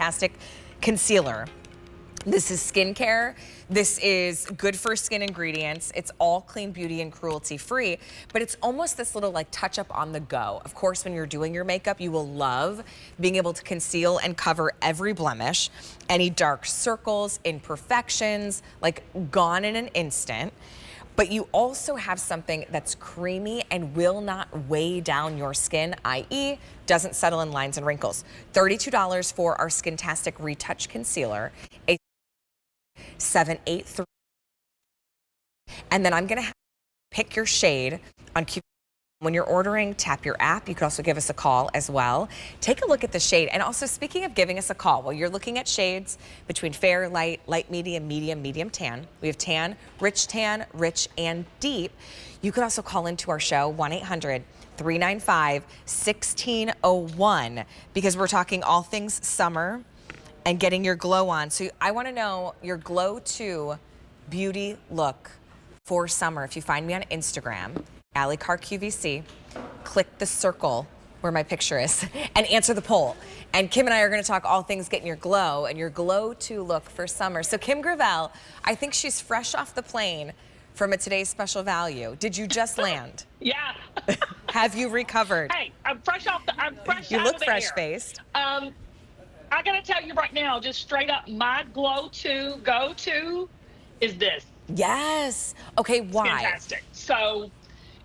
Skintastic Concealer. This is skincare. This is good for skin ingredients. It's all clean beauty and cruelty free, but it's almost this little like touch up on the go. Of course, when you're doing your makeup, you will love being able to conceal and cover every blemish, any dark circles, imperfections, like gone in an instant. But you also have something that's creamy and will not weigh down your skin, i.e. doesn't settle in lines and wrinkles. $32 for our Skintastic Retouch Concealer. 783. And then I'm gonna pick your shade on QVC. When you're ordering, tap your app. You could also give us a call as well. Take a look at the shade. And also, speaking of giving us a call, while you're looking at shades between fair, light, light medium, medium, medium tan. We have tan, rich, and deep. You could also call into our show, 1-800-395-1601, because we're talking all things summer and getting your glow on. So I wanna know your Glow 2 beauty look for summer. If you find me on Instagram, QVC, click the circle where my picture is and answer the poll. And Kim and I are gonna talk all things getting your glow and your Glow 2 look for summer. So Kim Gravel, I think she's fresh off the plane from a Today's Special Value. Did you just land? Yeah. Have you recovered? Hey, I'm fresh You look fresh-faced. I gotta tell you right now, just straight up, my go-to is this. Yes. Okay, why? Fantastic. So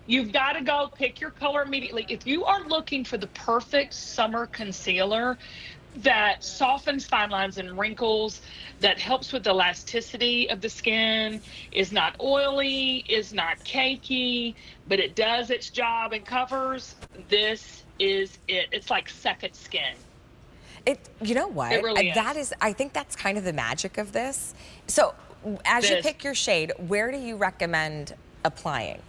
you've got to go pick your color immediately. If you are looking for the perfect summer concealer that softens fine lines and wrinkles, that helps with the elasticity of the skin, is not oily, is not cakey, but it does its job and covers, this is it. It's like second skin. You know what? It really is. I think that's kind of the magic of this. So as you pick your shade, where do you recommend applying?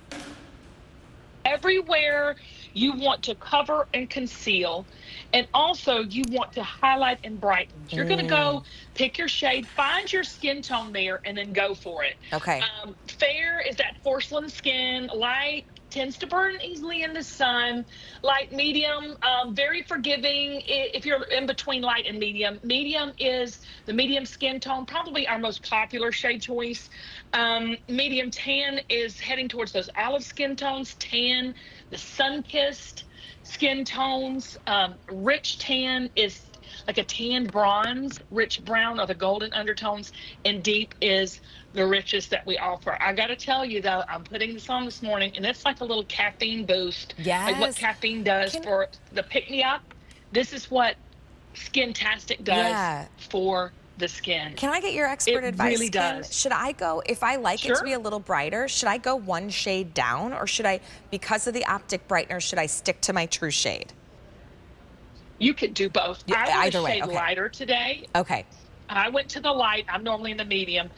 Everywhere you want to cover and conceal, and also you want to highlight and brighten. You're going to go pick your shade, find your skin tone there, and then go for it. Okay. Fair is that porcelain skin. Light tends to burn easily in the sun. Light, medium, very forgiving if you're in between light and medium. Medium is the medium skin tone, probably our most popular shade choice. Medium tan is heading towards those olive skin tones. Tan, the sun-kissed skin tones. Rich tan is like a tan bronze. Rich brown are the golden undertones, and deep is the richest that we offer. I gotta tell you though, I'm putting this on this morning, and it's like a little caffeine boost. Yes. Like what caffeine does for the pick-me-up, this is what Skintastic does for the skin. Can I get your expert advice? It really does. Should I go, if I like it to be a little brighter, should I go one shade down, or should I, because of the optic brightener, should I stick to my true shade? You could do both. I went a shade lighter today. Okay. I went to the light. I'm normally in the medium.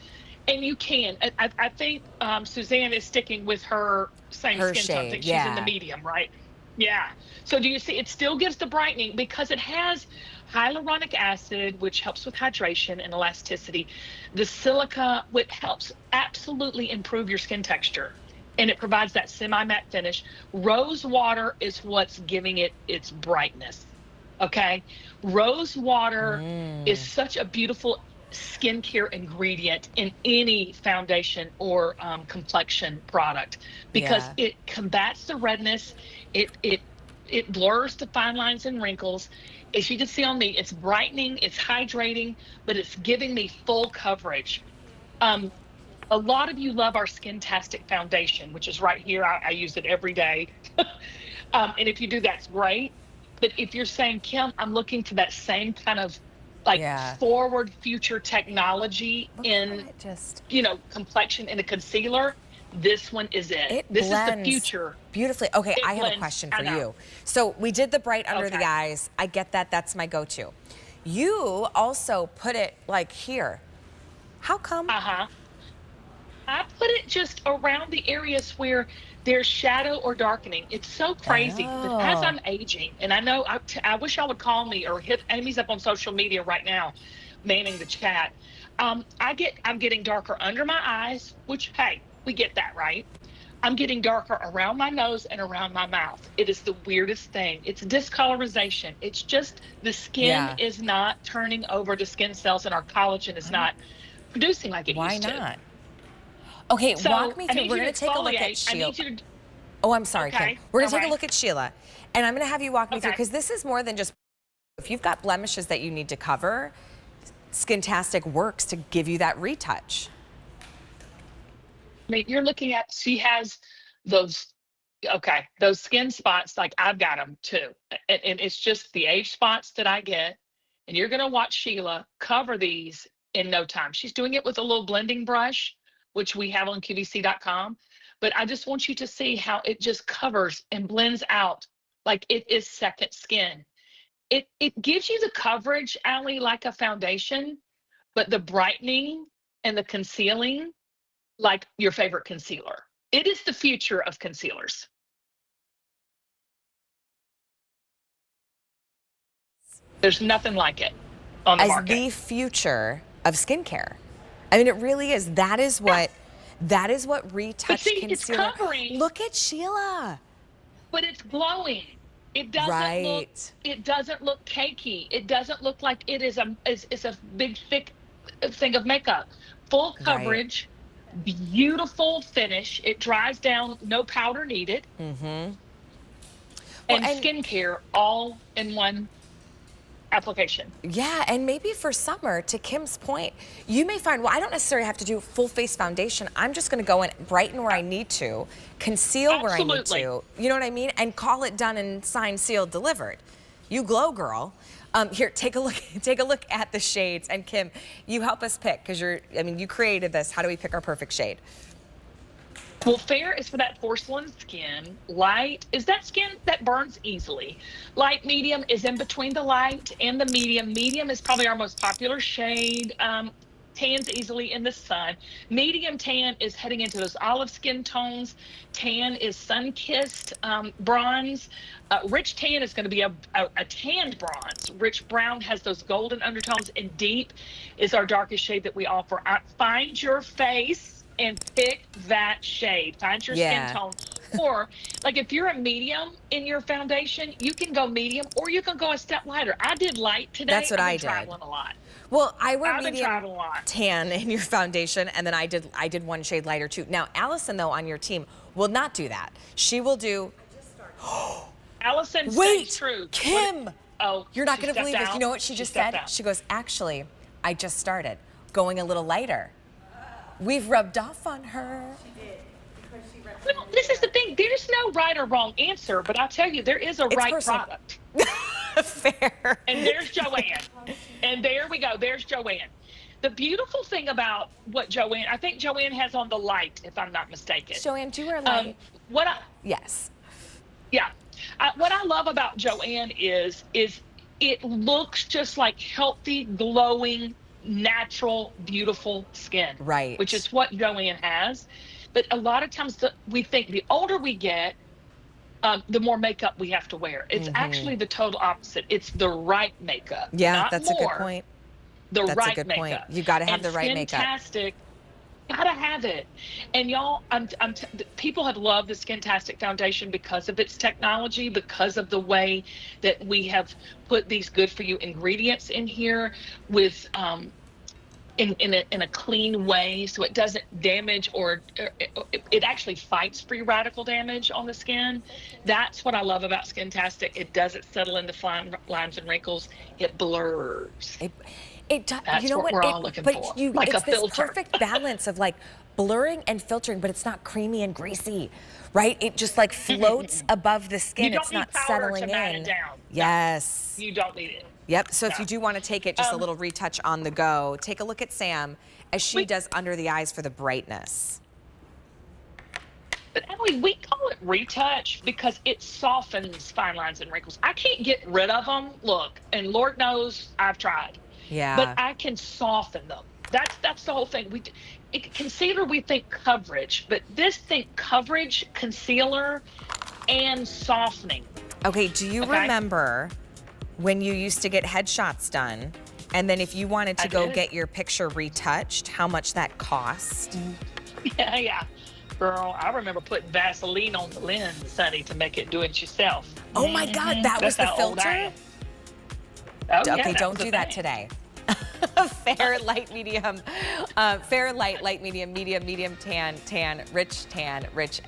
And you can. I think Suzanne is sticking with her same skin tone. I think she's in the medium, right? Yeah. So do you see, it still gives the brightening because it has hyaluronic acid, which helps with hydration and elasticity. The silica, which helps absolutely improve your skin texture. And it provides that semi-matte finish. Rose water is what's giving it its brightness. Okay? Rose water is such a beautiful skincare ingredient in any foundation or complexion product because it combats the redness, it blurs the fine lines and wrinkles. As you can see on me, it's brightening, it's hydrating, but it's giving me full coverage. A lot of you love our Skintastic foundation, which is right here. I use it every day. And if you do, that's great. But if you're saying, Kim, I'm looking for that same kind of forward future technology in complexion in a concealer, this one is it. This is the future. Beautifully. Okay, I have a question for you. So we did the bright under the eyes. I get that. That's my go-to. You also put it like here. How come? I put it just around the areas where there's shadow or darkening. It's so crazy. But as I'm aging, and I know I wish y'all would call me or hit Amy's up on social media right now, manning the chat. I'm getting darker under my eyes, which, hey, we get that, right? I'm getting darker around my nose and around my mouth. It is the weirdest thing. It's discolorization. It's just the skin is not turning over to skin cells, and our collagen is not producing like it used to. Why not? Okay, So walk me I through. need We're you going to to take a look at exfoliate. I Sheila. need you to. Oh, I'm sorry, Kim. Okay. We're going to All take a right. look at Sheila, and I'm going to have you walk me through, Okay. because this is more than just, if you've got blemishes that you need to cover, Skintastic works to give you that retouch. I mean, you're looking at, she has those, those skin spots, like I've got them too. And it's just the age spots that I get. And you're going to watch Sheila cover these in no time. She's doing it with a little blending brush, which we have on QVC.com. But I just want you to see how it just covers and blends out like it is second skin. It gives you the coverage, Allie, like a foundation, but the brightening and the concealing like your favorite concealer. It is the future of concealers. There's nothing like it on the market. As the future of skincare. I mean, it really is. That is what retouch But see, concealer. it's covering. Look at Sheila. But it's glowing. It doesn't look. It doesn't look cakey. It doesn't look like it is it's a big thick thing of makeup. Full coverage. Beautiful finish. It dries down, no powder needed. And skincare all in one application. Yeah, and maybe for summer, to Kim's point, you may find, well, I don't necessarily have to do full face foundation. I'm just going to go in, brighten where I need to, conceal where I need to. You know what I mean? And call it done and signed, sealed, delivered. You glow, girl. Here, take a look at the shades. And Kim, you help us pick, because you created this. How do we pick our perfect shade? Well, fair is for that porcelain skin. Light is that skin that burns easily. Light, medium is in between the light and the medium. Medium is probably our most popular shade. Tans easily in the sun. Medium tan is heading into those olive skin tones. Tan is sun-kissed bronze. Rich tan is going to be a tanned bronze. Rich brown has those golden undertones, and deep is our darkest shade that we offer. Find your face and pick that shade. Find your skin tone. Or like if you're a medium in your foundation, you can go medium, or you can go a step lighter. I did light today. That's what I did. Traveling a lot. Well, I wear medium tan in your foundation, and then I did one shade lighter too. Now, Allison, though, on your team will not do that. She will do. Allison, stays true. Kim. Oh, you're not going to believe this. You know what she just said? She goes, actually, I just started going a little lighter. We've rubbed off on her. She did. Because she rubbed well, this is the thing. There's no right or wrong answer, but I'll tell you, there is a right product. Fair. And there's Joanne. And there we go. There's Joanne. The beautiful thing about what Joanne, I think Joanne has on the light, if I'm not mistaken. Joanne, do you wear light? Yes. Yeah. What I love about Joanne is it looks just like healthy, glowing, natural, beautiful skin. Right. Which is what Joanne has. But a lot of times we think the older we get, the more makeup we have to wear. It's actually the total opposite. It's the right makeup. Yeah, that's a good point. That's a good point. You got to have the right makeup. Skintastic, gotta have it. And y'all, people have loved the Skintastic Foundation because of its technology, because of the way that we have put these good for you ingredients in here with in a clean way, so it doesn't damage, or it actually fights free radical damage on the skin. That's what I love about Skintastic. It doesn't settle into fine lines and wrinkles. It blurs. That's you know what we're all looking for. Like it's a filter. This perfect balance of like blurring and filtering, but it's not creamy and greasy, right? It just like floats above the skin. You don't it's need not powder settling to mat in. it down. Yes. No, you don't need it. Yep. So if you do want to take it just a little retouch on the go, take a look at Sam as she does under the eyes for the brightness. But Emily, we call it retouch because it softens fine lines and wrinkles. I can't get rid of them. Look, and Lord knows I've tried. Yeah. But I can soften them. That's the whole thing. Concealer, we think coverage, but this think coverage, concealer, and softening. Okay. Do you remember when you used to get headshots done, and then if you wanted to go get your picture retouched, how much that cost? Yeah. Girl, I remember putting Vaseline on the lens, Sunny, to make it do it yourself. Oh my God, that was the filter? Oh, Okay, yeah, don't do that today. Fair, light, medium. Fair, light, light, medium, medium, medium, tan, rich,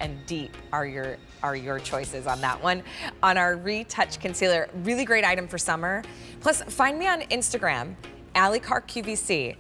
and deep are your choices on that one. On our Retouch Concealer, really great item for summer. Plus, find me on Instagram, QVC.